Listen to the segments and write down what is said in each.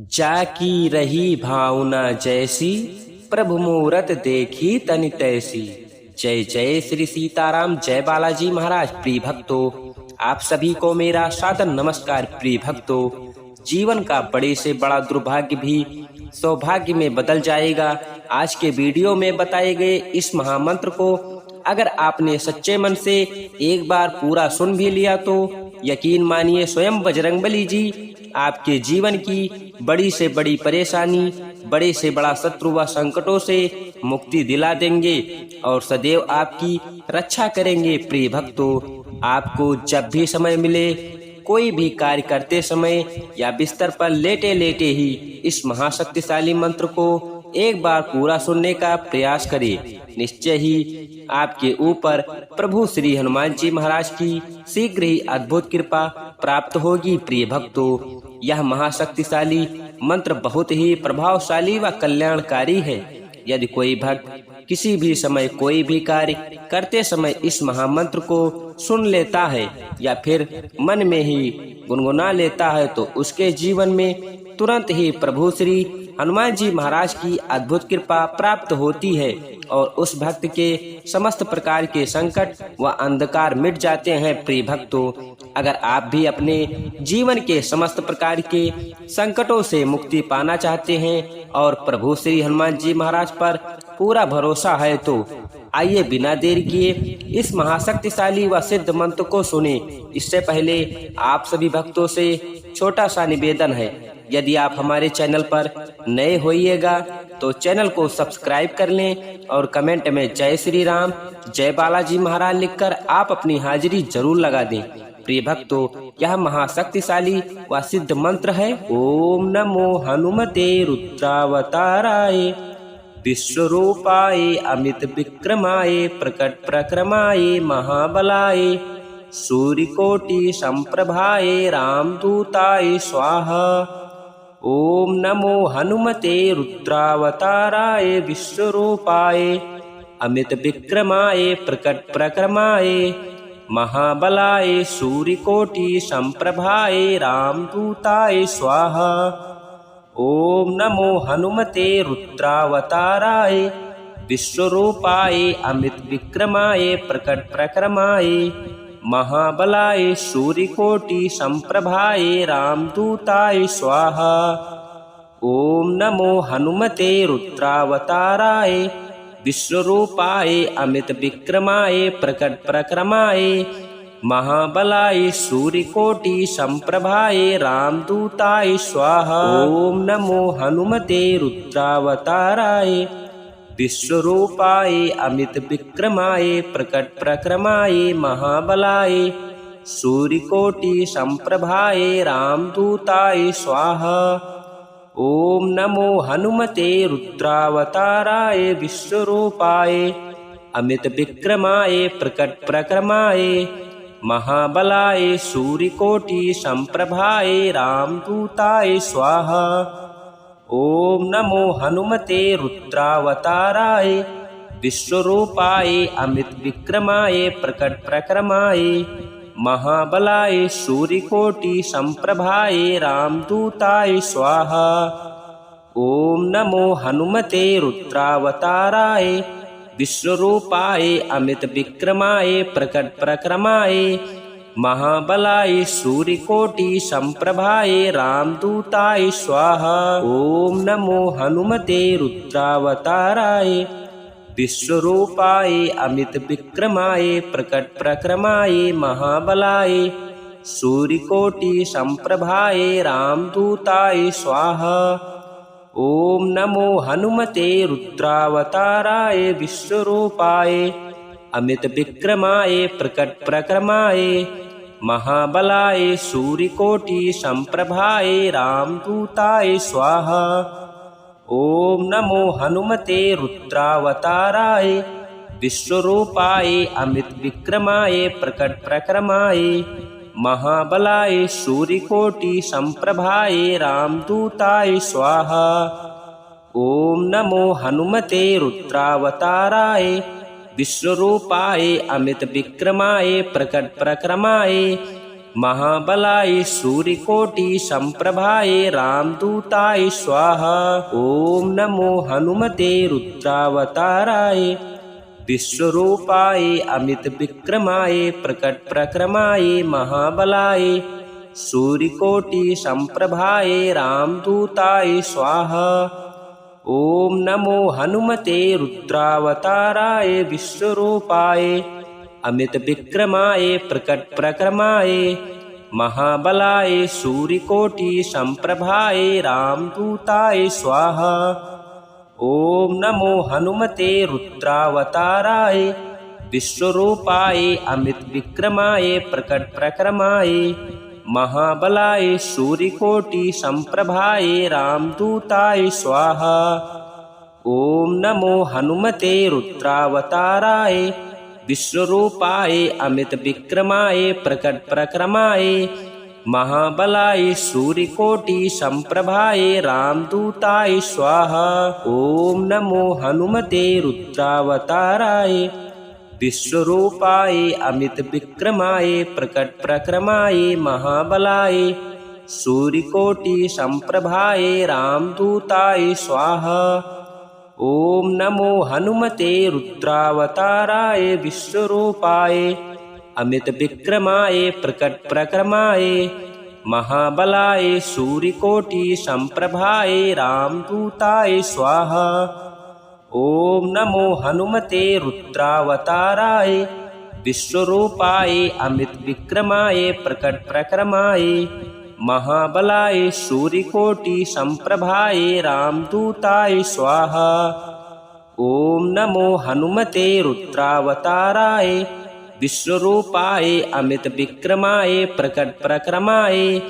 जाकी रही भावना जैसी, प्रभु मूरत देखी तनि तैसी। जय जय श्री सीताराम, जय बालाजी महाराज। प्रिय भक्तों, आप सभी को मेरा सादर नमस्कार। प्रिय भक्तों, जीवन का बड़े से बड़ा दुर्भाग्य भी सौभाग्य में बदल जाएगा। आज के वीडियो में बताए गए इस महामंत्र को अगर आपने सच्चे मन से एक बार पूरा सुन भी लिया तो यकीन मानिए स्वयं बजरंगबली जी आपके जीवन की बड़ी से बड़ी परेशानी, बड़े से बड़ा शत्रु व संकटों से मुक्ति दिला देंगे और सदैव आपकी रक्षा करेंगे। प्रिय भक्तों, आपको जब भी समय मिले, कोई भी कार्य करते समय या बिस्तर पर लेटे लेटे ही इस महाशक्तिशाली मंत्र को एक बार पूरा सुनने का प्रयास करें। निश्चय ही आपके ऊपर प्रभु श्री हनुमान जी महाराज की शीघ्र ही अद्भुत कृपा प्राप्त होगी। प्रिय भक्तों, यह महाशक्तिशाली मंत्र बहुत ही प्रभावशाली व कल्याणकारी है। यदि कोई भक्त किसी भी समय कोई भी कार्य करते समय इस महामंत्र को सुन लेता है या फिर मन में ही गुनगुना लेता है तो उसके जीवन में तुरंत ही प्रभु श्री हनुमान जी महाराज की अद्भुत कृपा प्राप्त होती है और उस भक्त के समस्त प्रकार के संकट व अंधकार मिट जाते हैं। प्रिय भक्तों, अगर आप भी अपने जीवन के समस्त प्रकार के संकटों से मुक्ति पाना चाहते हैं और प्रभु श्री हनुमान जी महाराज पर पूरा भरोसा है तो आइए बिना देर किए इस महाशक्तिशाली व सिद्ध मंत्र को सुने। इससे पहले आप सभी भक्तों से छोटा सा निवेदन है, यदि आप हमारे चैनल पर नए होइएगा तो चैनल को सब्सक्राइब कर लें और कमेंट में जय श्री राम, जय बालाजी महाराज लिखकर आप अपनी हाजिरी जरूर लगा दें। प्रिय भक्तों, यह महाशक्तिशाली व सिद्ध मंत्र है। ओम नमो हनुमते रुद्रावताराय विश्वरूपाय अमित विक्रमाय प्रकट प्रक्रमाय महाबलाय सूर्यकोटि संप्रभाय रामदूताय स्वाहा। ओम नमो हनुमते रुद्रावताराय विश्वरूपाय अमित विक्रमाय प्रकट प्रक्रमाय महाबलाय सूर्यकोटि संप्रभाय रामदूताय स्वाहा। ओम नमो हनुमते रुद्रावताराय विश्वरूपाय अमित विक्रमाय प्रकट प्रक्रमाय महाबलाय सूर्यकोटि संप्रभाय रामदूताय स्वाहा। ओम नमो हनुमते रुद्रावताराय विश्वरूपाय अमित विक्रमाय प्रकट प्रक्रमाय महाबलाय सूर्यकोटि संप्रभाय रामदूताय स्वाहा। ओम नमो हनुमते रुद्रावताराय विश्वरूपाय अमित विक्रमाय प्रकट प्रक्रमाय महाबलाय सूर्यकोटि संप्रभाय रामदूताय स्वाहा। ओम नमो हनुमते रुद्रावताराय विश्वरूपाय अमित विक्रमाय प्रकट प्रक्रमाय महाबलाय सूर्यकोटि संप्रभाय रामदूताय स्वाहा। ओम नमो हनुमते रुद्रावताराय विश्वरूपाय अमित विक्रमाय प्रकट प्रक्रमाय महाबलाय सूर्यकोटि संप्रभाय रामदूताय स्वाहा। ओम नमो हनुमते रुद्रावताराय विश्वरूपाय अमित विक्रमाय प्रकट प्रक्रमाय महाबलाय सूर्यकोटि संप्रभाय रामदूताय स्वाहा। ओम नमो हनुमते रुद्रावताराय विश्वरूपाय अमित विक्रमाय प्रकट प्रक्रमाय महाबलाय सूर्यकोटि संप्रभाय रामदूताय स्वाहा। ओम नमो हनुमते रुद्रावताराय विश्वरूपाय अमित विक्रमाय प्रकट प्रक्रमाय महाबलाय सूर्यकोटि संप्रभाय रामदूताय स्वाहा। ओम नमो हनुमते रुद्रावताराय विश्वरूपाय अमित विक्रमाय प्रकट प्रक्रमाय महाबलाय सूर्यकोटि संप्रभाय रामदूताय स्वाहा। ओम नमो हनुमते रुद्रावताराय विश्वरूपाय अमित विक्रमाय प्रकट प्रक्रमाय महाबलाय सूर्यकोटि संप्रभाय रामदूताय स्वाहा। ओम नमो हनुमते रुद्रावताराय विश्वरूपाय अमित विक्रमाय प्रकट प्रक्रमाय महाबलाय सूर्यकोटि संप्रभाय रामदूताय स्वाहा। ओम नमो हनुमते रुद्रावताराय विश्वरूपाय अमित विक्रमाय प्रकट प्रक्रमाय महाबलाय सूर्यकोटि संप्रभाय रामदूताय स्वाहा। ओम नमो हनुमते रुद्रावताराय विश्वरूपाय अमित विक्रमाय प्रकट प्रक्रमाय महाबलाय सूर्यकोटि संप्रभाय रामदूताय स्वाहा। ओम नमो हनुमते रुद्रावताराय विश्वरूपाय अमित विक्रमाय प्रकट प्रक्रमाय महाबलाय सूर्यकोटि संप्रभाय रामदूताय स्वाहा। ओम नमो हनुमते रुद्रावताराय विश्वरूपाय अमित विक्रमाय प्रकट प्रक्रमाय महाबलाय सूर्यकोटि संप्रभाय रामदूताय स्वाहा। ओम नमो हनुमते रुद्रावताराय विश्वरूपाय अमित विक्रमाय प्रकट प्रक्रमाय महाबलाय सूर्यकोटि संप्रभाय रामदूताय स्वाहा। ओम नमो हनुमते रुद्रावताराय विश्वरूपाय अमित विक्रमाय प्रकट प्रक्रमाय महाबलाय सूर्यकोटि संप्रभाय रामदूताय स्वाहा। ओम नमो हनुमते रुद्रावताराय विश्वरूपाय अमित विक्रमाय प्रकट प्रक्रमाय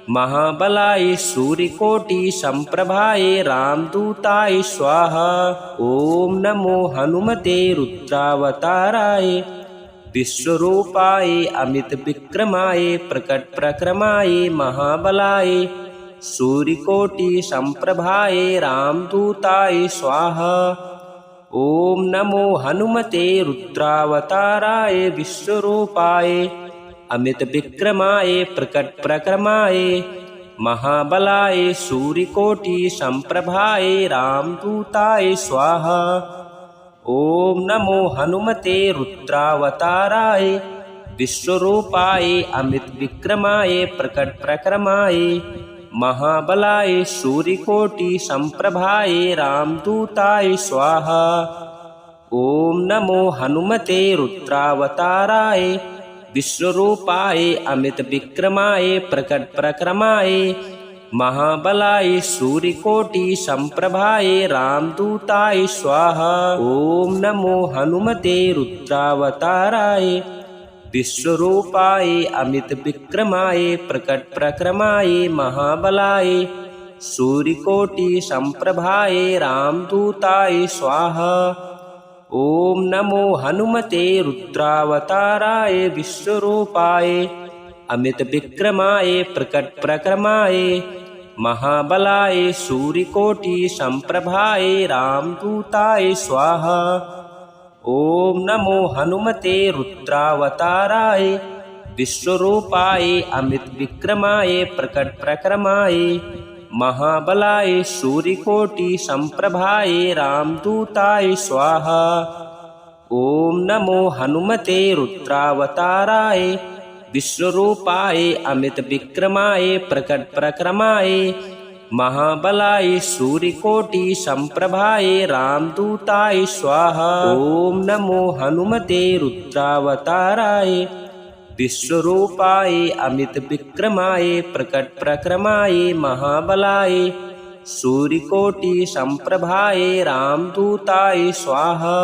महाबलाय सूर्यकोटि संप्रभाय रामदूताय स्वाहा। ओम नमो हनुमते रुद्रावताराय विश्वरूपाय अमित विक्रमाय प्रकट प्रक्रमाय महाबलाय सूर्यकोटि संप्रभाय रामदूताय स्वाहा। ओम नमो हनुमते रुद्रावताराय विश्वरूपाय अमित विक्रमाय प्रकट प्रक्रमाय महाबलाय सूर्यकोटि संप्रभाय रामदूताय स्वाहा। ओम नमो हनुमते रुद्रावताराय विश्वरूपाय अमित विक्रमाय प्रकट प्रक्रमाय महाबलाय सूर्यकोटि संप्रभाय रामदूताय स्वाहा। ओम नमो हनुमते रुद्रावताराय विश्वरूपाय अमित विक्रमाय प्रकट प्रक्रमाय महाबलाय सूर्यकोटि संप्रभाय रामदूताय स्वाहा। ओम नमो हनुमते रुद्रावताराय विश्वरूपाय अमित विक्रमाय प्रकट प्रक्रमाय महाबलाय सूर्यकोटि संप्रभाय रामदूताय स्वाहा। ओम नमो हनुमते रुद्रावताराय विश्वरूपाय अमित विक्रमाय प्रकट प्रक्रमाय महाबलाय सूर्यकोटि संप्रभाय रामदूताय स्वाहा। ओम नमो हनुमते रुद्रावताराय विश्वरूपाय अमित विक्रमाय प्रकट प्रक्रमाय महाबलाय सूर्यकोटि संप्रभाय रामदूताय स्वाहा। ओम नमो हनुमते रुद्रावताराय विश्वरूपाय अमित विक्रमाय प्रकट प्रक्रमाय महाबलाय सूर्यकोटि संप्रभाय रामदूताय स्वाहा। ओम नमो हनुमते रुद्रावताराय विश्वरूपाय अमित विक्रमाय प्रकट प्रक्रमाय महाबलाय सूर्यकोटि संप्रभाय रामदूताय स्वाहा।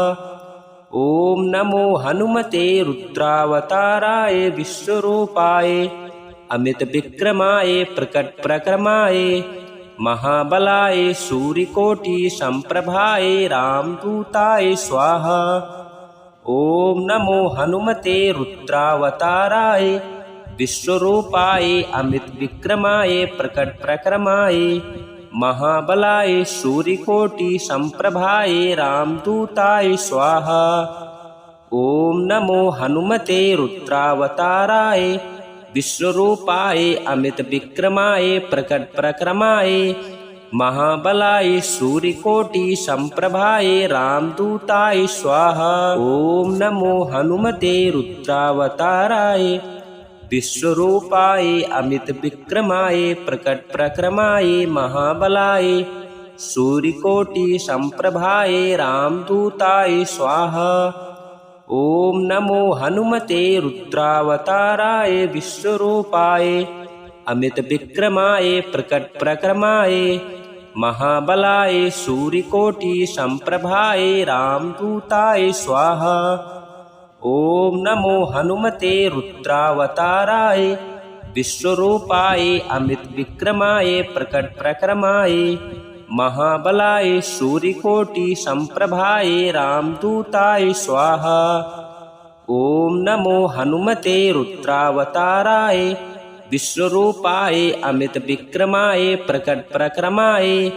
ओम नमो हनुमते रुद्रावताराय विश्वरूपाय अमित विक्रमाय प्रकट प्रक्रमाय महाबलाय सूर्यकोटि संप्रभाय रामदूताय स्वाहा। ओम नमो हनुमते रुद्रावताराय विश्वरूपाय अमित विक्रमाय प्रकट प्रक्रमाय महाबलाय सूर्यकोटि संप्रभाय रामदूताय स्वाहा। ओम नमो हनुमते रुद्रावताराय विश्वरूपाय अमित विक्रमाय प्रकट प्रक्रमाय महाबलाय सूर्यकोटि संप्रभाय रामदूताय स्वाहा। ओम नमो हनुमते रुद्रावताराय विश्वरूपाय अमित विक्रमाय प्रकट प्रक्रमाय महाबलाय सूर्यकोटि संप्रभाय रामदूताय स्वाहा। ओम नमो हनुमते रुद्रावताराय विश्वरूपाय अमित विक्रमाय प्रकट प्रक्रमाय महाबलाय सूर्यकोटि संप्रभाय रामदूताय स्वाहा। ओम नमो हनुमते रुद्रावताराय विश्वरूपाय अमित विक्रमाय प्रकट प्रक्रमाय महाबलाय सूर्यकोटि संप्रभाय रामदूताय स्वाहा। ओम नमो हनुमते रुद्रावताराय विश्वरूपाय अमित विक्रमाय प्रकट प्रक्रमाय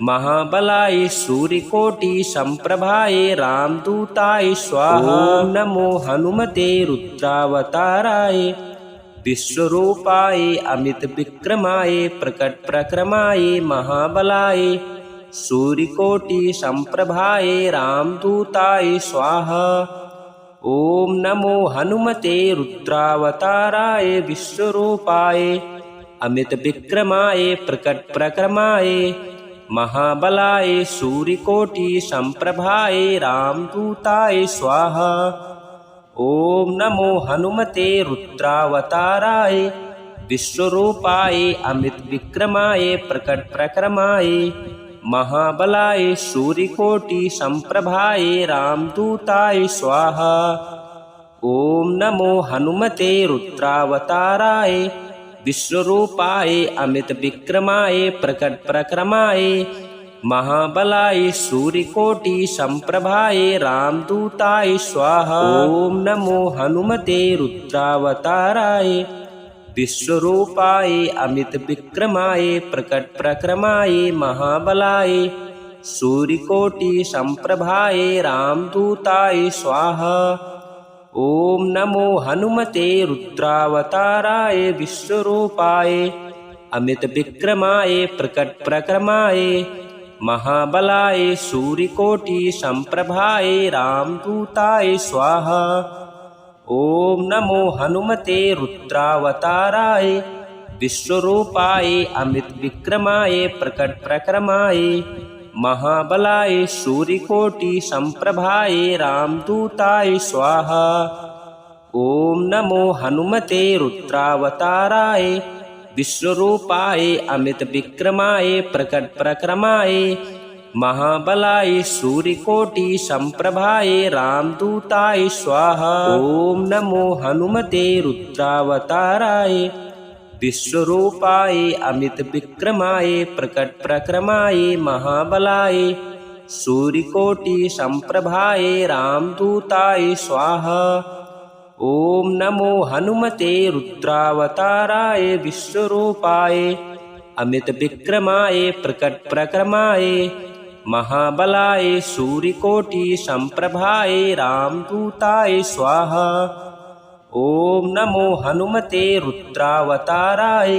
महाबलाय सूर्यकोटि संप्रभाय रामदूताय स्वाहा। ओम नमो हनुमते रुद्रावताराय विश्वरूपाय अमित विक्रमाय प्रकट प्रक्रमाय महाबलाय सूर्यकोटि संप्रभाय रामदूताय स्वाहा। ओम नमो हनुमते रुद्रावताराय विश्वरूपाय अमित विक्रमाय प्रकट प्रक्रमाय महाबलाय सूर्यकोटि संप्रभाय रामदूताय स्वाहा। ओम नमो हनुमते रुद्रावताराय विश्वरूपाय अमित विक्रमाय प्रकट प्रक्रमाय महाबलाय सूर्यकोटि संप्रभाय रामदूताय स्वाहा। ओम नमो हनुमते रुद्रावताराय विश्वरूपाय अमित विक्रमाय प्रकट प्रक्रमाय महाबलाय सूर्यकोटि संप्रभाय रामदूताय स्वाहा। ओम नमो हनुमते रुद्रावताराय विश्वरूपाय अमित विक्रमाय प्रकट प्रक्रमाय महाबलाय सूर्यकोटि संप्रभाय रामदूताय स्वाहा। ओम नमो हनुमते रुद्रावताराय विश्वरूपाय अमित विक्रमाय प्रकट प्रक्रमाय महाबलाय सूर्यकोटि संप्रभाय रामदूताय स्वाहा। ओम नमो हनुमते रुद्रावताराय विश्वरूपाय अमित विक्रमाय प्रकट प्रक्रमाय महाबलाय सूर्यकोटि संप्रभाय रामदूताय स्वाहा। ओम नमो हनुमते रुद्रावताराय विश्वरूपाय अमित विक्रमाय प्रकट प्रक्रमाय महाबलाय सूर्यकोटि संप्रभाय रामदूताय स्वाहा। ओम नमो हनुमते रुद्रावताराय विश्वरूपाय अमित विक्रमाय प्रकट प्रक्रमाय महाबलाय सूर्यकोटि संप्रभाय रामदूताय स्वाहा। ओम नमो हनुमते रुद्रावताराय विश्वरूपाय अमित विक्रमाय प्रकट प्रक्रमाय महाबलाय सूर्यकोटि संप्रभाय रामदूताय स्वाहा। ओम नमो हनुमते रुद्रावताराय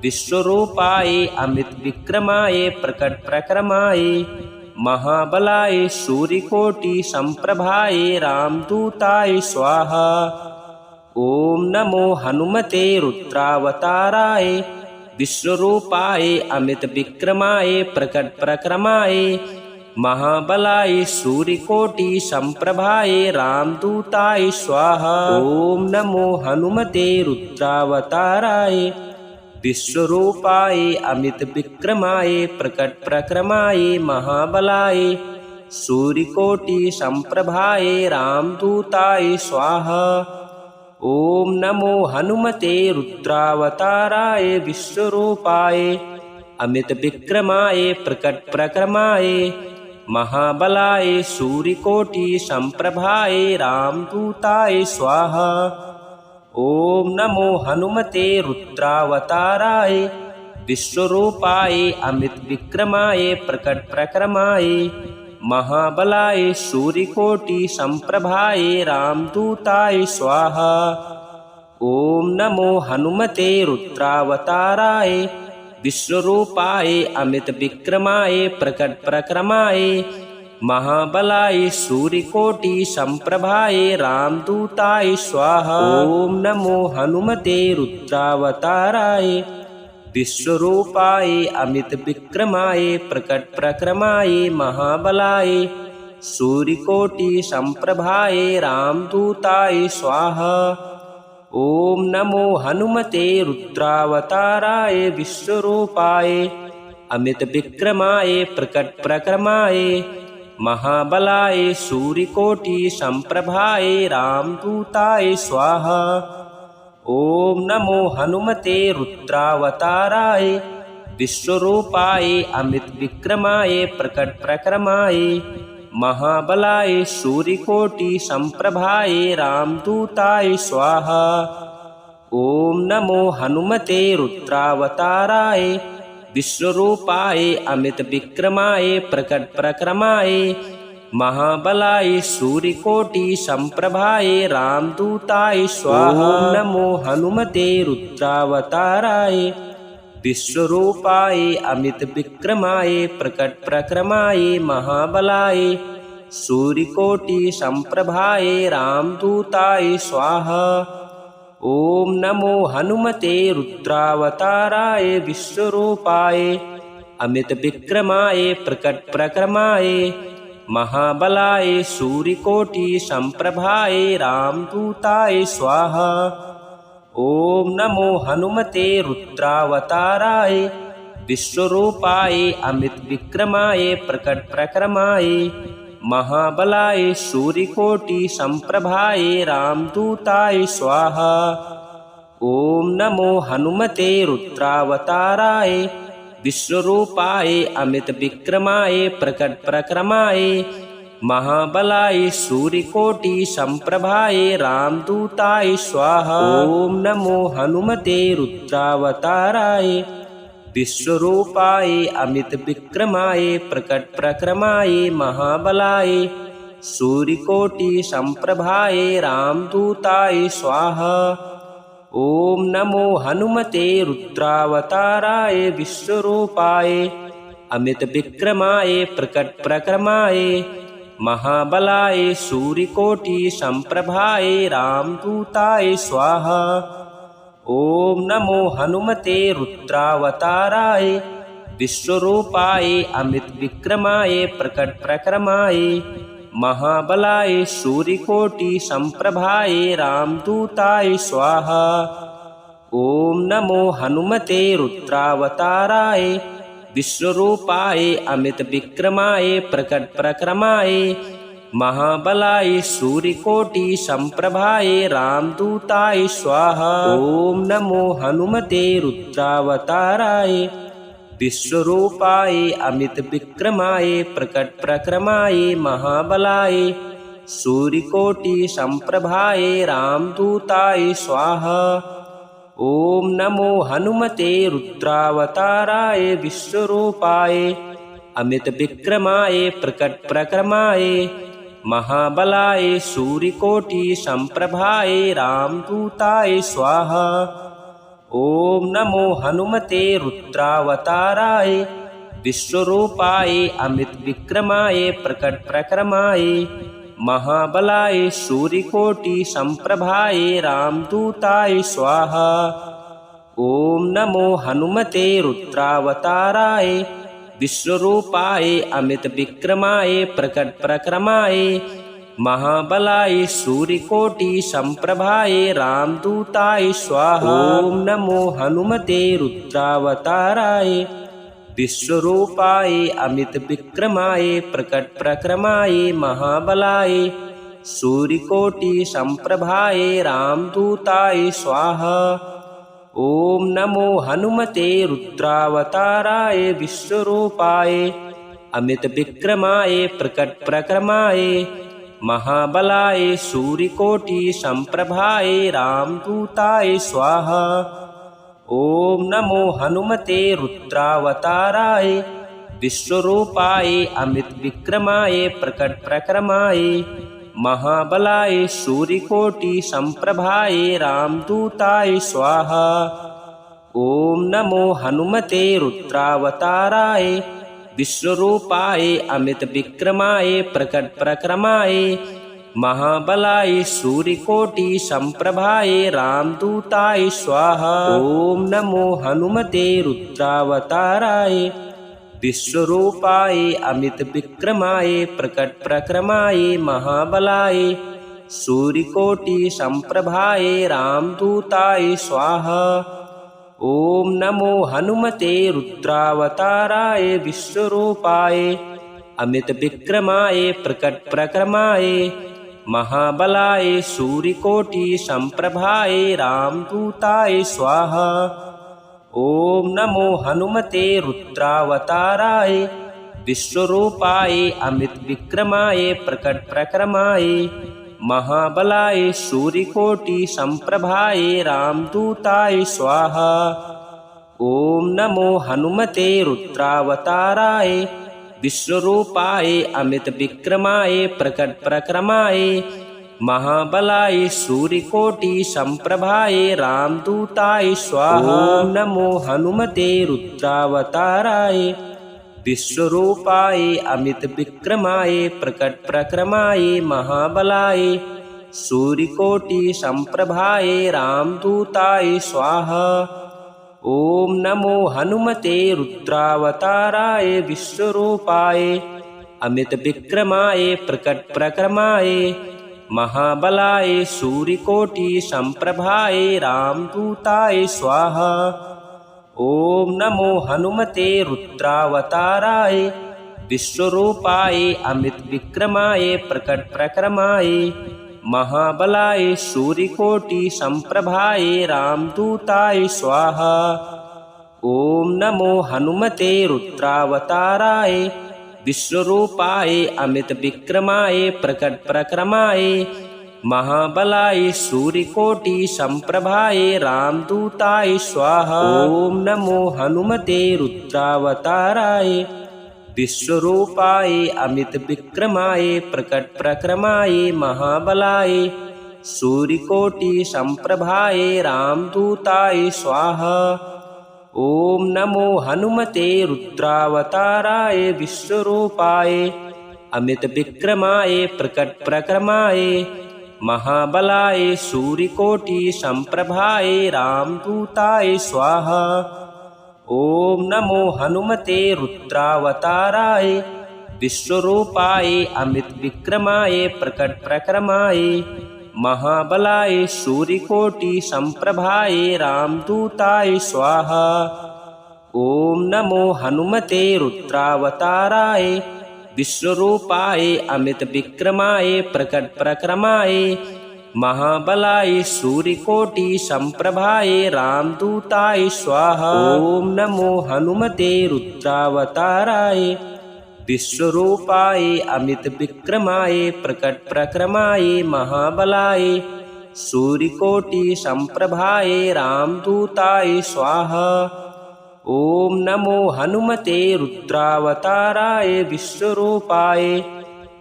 विश्वरूपाय अमित विक्रमाय प्रकट प्रक्रमाय महाबलाय सूर्यकोटि संप्रभाय रामदूताय स्वाहा। ओम नमो हनुमते रुद्रावताराय विश्वरूपाय अमित विक्रमाय प्रकट प्रक्रमाय महाबलाय सूर्यकोटि संप्रभाय रामदूताय स्वाहा। ओम नमो हनुमते रुद्रावताराय विश्वरूपाय अमित विक्रमाय प्रकट प्रक्रमाय महाबलाय सूर्यकोटि संप्रभाय रामदूताय स्वाहा। ओम नमो हनुमते रुद्रावताराय विश्वरूपाय अमित विक्रमाय प्रकट प्रक्रमाय महाबलाय सूर्यकोटि संप्रभाय रामदूताय स्वाहा। ओम नमो हनुमते रुद्रावताराय विश्वरूपाय अमित विक्रमाय प्रकट प्रक्रमाय महाबलाय सूर्यकोटि संप्रभाय रामदूताय स्वाहा। ओम नमो हनुमते रुद्रावताराय विश्वरूपाय अमित विक्रमाय प्रकट प्रक्रमाय महाबलाय सूर्यकोटि संप्रभाय रामदूताय स्वाहा। ओम नमो हनुमते रुद्रावताराय विश्वरूपाय अमित विक्रमाय प्रकट प्रक्रमाय महाबलाय सूर्यकोटि संप्रभाय रामदूताय स्वाहा। ओम नमो हनुमते रुद्रावताराय विश्वरूपाय अमित विक्रमाय प्रकट प्रक्रमाय महाबलाय सूर्यकोटि संप्रभाय रामदूताय स्वाहा। ओम नमो हनुमते रुद्रावताराय विश्वरूपाय अमित विक्रमाय प्रकट प्रक्रमाय महाबलाय सूर्यकोटि संप्रभाय रामदूताय स्वाहा। ओम नमो हनुमते रुद्रावताराय विश्वरूपाय अमित विक्रमाय प्रकट प्रक्रमाय महाबलाय सूर्यकोटि संप्रभाय रामदूताय स्वाहा। ओम नमो हनुमते रुद्रावताराय विश्वरूपाय अमित विक्रमाय प्रकट प्रक्रमाय महाबलाय सूर्यकोटि संप्रभाय रामदूताय स्वाहा। ओम नमो हनुमते रुद्रावताराय विश्वरूपाय अमित विक्रमाय प्रकट प्रक्रमाय महाबलाय सूर्यकोटि संप्रभाय रामदूताय स्वाहा। ओम नमो हनुमते रुद्रावताराय विश्वरूपाय अमित विक्रमाय प्रकट प्रक्रमाय महाबलाय सूर्यकोटि संप्रभाय रामदूताय स्वाहा। ओम नमो हनुमते रुद्रावताराय विश्वरूपाय अमित विक्रमाय प्रकट प्रक्रमाय महाबलाय सूर्यकोटि संप्रभाय रामदूताय स्वाहा। ओम नमो हनुमते रुद्रावताराय विश्वरूपाय अमित विक्रमाय प्रकट प्रक्रमाय महाबलाय सूर्यकोटि संप्रभाय रामदूताय स्वाहा। ओम नमो हनुमते रुद्रावताराय विश्वरूपाय अमित विक्रमाय प्रकट प्रक्रमाय महाबलाय सूर्यकोटि संप्रभाय रामदूताय स्वाहा। ओम नमो हनुमते रुद्रावताराय विश्वरूपाय अमित विक्रमाय प्रकट प्रक्रमाय महाबलाय सूर्यकोटि संप्रभाय रामदूताय स्वाहा। ओम नमो हनुमते रुद्रावताराय विश्वरूपाय अमित विक्रमाय प्रकट प्रक्रमाय महाबलाय सूर्यकोटि संप्रभाय रामदूताय स्वाहा। ओम नमो हनुमते रुद्रावताराय विश्वरूपाय अमित विक्रमाय प्रकट प्रक्रमाय महाबलाय सूर्यकोटि संप्रभाय रामदूताय स्वाहा। ओम नमो हनुमते रुद्रावताराय विश्वरूपाय अमित विक्रमाय प्रकट प्रक्रमाय महाबलाय सूर्यकोटि संप्रभाय रामदूताय स्वाहा। ओम नमो हनुमते रुद्रावताराय विश्वरूपाय अमित विक्रमाय प्रकट प्रक्रमाय महाबलाय सूर्यकोटि संप्रभाय रामदूताय स्वाहा। ओम नमो हनुमते रुद्रावताराय विश्वरूपाय अमित विक्रमाय प्रकट प्रक्रमाय महाबलाय सूर्यकोटि संप्रभाय रामदूताय स्वाहा। ओम नमो हनुमते रुद्रावताराय विश्वरूपाय अमित विक्रमाय प्रकट प्रक्रमाय महाबलाय सूर्यकोटि संप्रभाय रामदूताय स्वाहा। ओम नमो हनुमते रुद्रावताराय विश्वरूपाय अमित विक्रमाय प्रकट प्रक्रमाय महाबलाय सूर्यकोटि संप्रभाय रामदूताय स्वाहा। ओम नमो हनुमते रुद्रावताराय विश्वरूपाय अमित विक्रमाय प्रकट प्रक्रमाय महाबलाय सूर्यकोटि संप्रभाय रामदूताय स्वाहा। ओम नमो हनुमते रुद्रावताराय विश्वरूपाय अमित विक्रमाय प्रकट प्रक्रमाय महाबलाय सूर्यकोटि संप्रभाय रामदूताय स्वाहा। ओम नमो हनुमते रुद्रावताराय विश्वरूपाय अमित विक्रमाय प्रकट प्रक्रमाय महाबलाय सूर्यकोटि संप्रभाय रामदूताय स्वाहा। ओम नमो हनुमते रुद्रावताराय विश्वरूपाय अमित विक्रमाय प्रकट प्रक्रमाय महाबलाय सूर्यकोटि संप्रभाय रामदूताय स्वाहा। ओम नमो हनुमते रुद्रावताराय विश्वरूपाय अमित विक्रमाय प्रकट प्रक्रमाय महाबलाय सूर्यकोटि संप्रभाय रामदूताय स्वाहा। ओम नमो हनुमते रुद्रावताराय विश्वरूपाय अमित विक्रमाय प्रकट प्रक्रमाय महाबलाय सूर्यकोटि संप्रभाय रामदूताय स्वाहा। ओम नमो हनुमते रुद्रावताराय विश्वरूपाय अमित विक्रमाय प्रकट प्रक्रमाय महाबलाय सूर्यकोटि संप्रभाय रामदूताय स्वाहा। ओम नमो हनुमते रुद्रावताराय विश्वरूपाय अमित विक्रमाय प्रकट प्रक्रमाय महाबलाय सूर्यकोटि संप्रभाय रामदूताय स्वाहा। ओम नमो हनुमते रुद्रावताराय विश्वरूपाय अमित विक्रमाय प्रकट प्रक्रमाय महाबलाय सूर्यकोटि संप्रभाय रामदूताय स्वाहा। ओम नमो हनुमते रुद्रावताराय विश्वरूपाय अमित विक्रमाय प्रकट प्रक्रमाय महाबलाय सूर्यकोटि संप्रभाय रामदूताय स्वाहा। ओम नमो हनुमते रुद्रावताराय विश्वरूपाय अमित विक्रमाय प्रकट प्रक्रमाय महाबलाय सूर्यकोटि संप्रभाय रामदूताय स्वाहा। ओम नमो हनुमते रुद्रावताराय विश्वरूपाय अमित विक्रमाय प्रकट प्रक्रमाय महाबलाय सूर्यकोटि संप्रभाय रामदूताय स्वाहा। ओम नमो हनुमते रुद्रावताराय विश्वरूपाय अमित विक्रमाय प्रकट प्रक्रमाय महाबलाय सूर्यकोटि संप्रभाय रामदूताय स्वाहा। ओम नमो हनुमते रुद्रावताराय विश्वरूपाय अमित विक्रमाय प्रकट प्रक्रमाय महाबलाय सूर्यकोटि संप्रभाय रामदूताय स्वाहा। ओम नमो हनुमते रुद्रावताराय विश्वरूपाय अमित विक्रमाय प्रकट प्रक्रमाय महाबलाय सूर्यकोटि संप्रभाय रामदूताय स्वाहा। ओम नमो हनुमते रुद्रावताराय विश्वरूपाय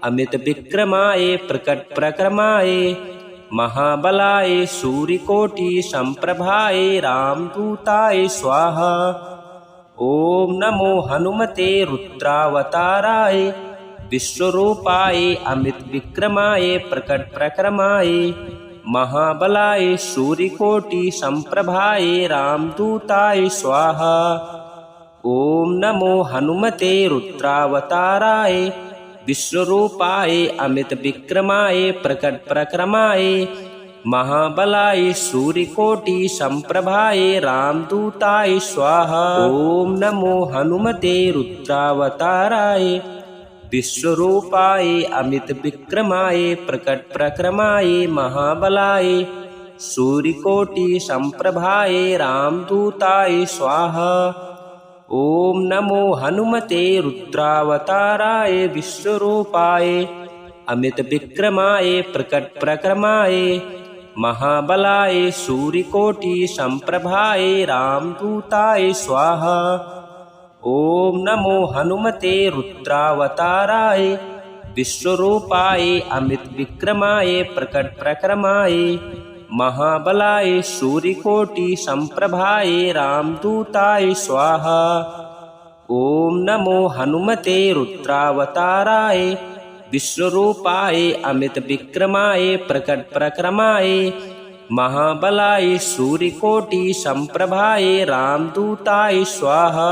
अमित विक्रमाय प्रकट प्रक्रमाय महाबलाय सूर्यकोटि संप्रभाय रामदूताय स्वाहा। ओम नमो हनुमते रुद्रावताराय विश्वरूपाय अमित विक्रमाय प्रकट प्रक्रमाय महाबलाय सूर्यकोटि संप्रभाय रामदूताय स्वाहा। ओम नमो हनुमते रुद्रावताराय विश्वरूपाय अमित विक्रमाय प्रकट प्रक्रमाय महाबलाय सूर्यकोटि संप्रभाय रामदूताय स्वाहा। ओम नमो हनुमते रुद्रावताराय विश्वरूपाय अमित विक्रमाय प्रकट प्रक्रमाय महाबलाय सूर्यकोटि संप्रभाय रामदूताय स्वाहा। ओम नमो हनुमते रुद्रावताराय विश्वरूपाय अमित विक्रमाय प्रकट प्रक्रमाय महाबलाय सूर्यकोटि संप्रभाय रामदूताय स्वाहा। ओम नमो हनुमते रुद्रावताराय विश्वरूपाय अमित विक्रमाय प्रकट प्रक्रमाय महाबलाय सूर्यकोटि संप्रभाय रामदूताय स्वाहा। ओम नमो हनुमते रुद्रावताराय विश्वरूपाय अमित विक्रमाय प्रकट प्रक्रमाय महाबलाय सूर्यकोटि संप्रभाय रामदूताय स्वाहा।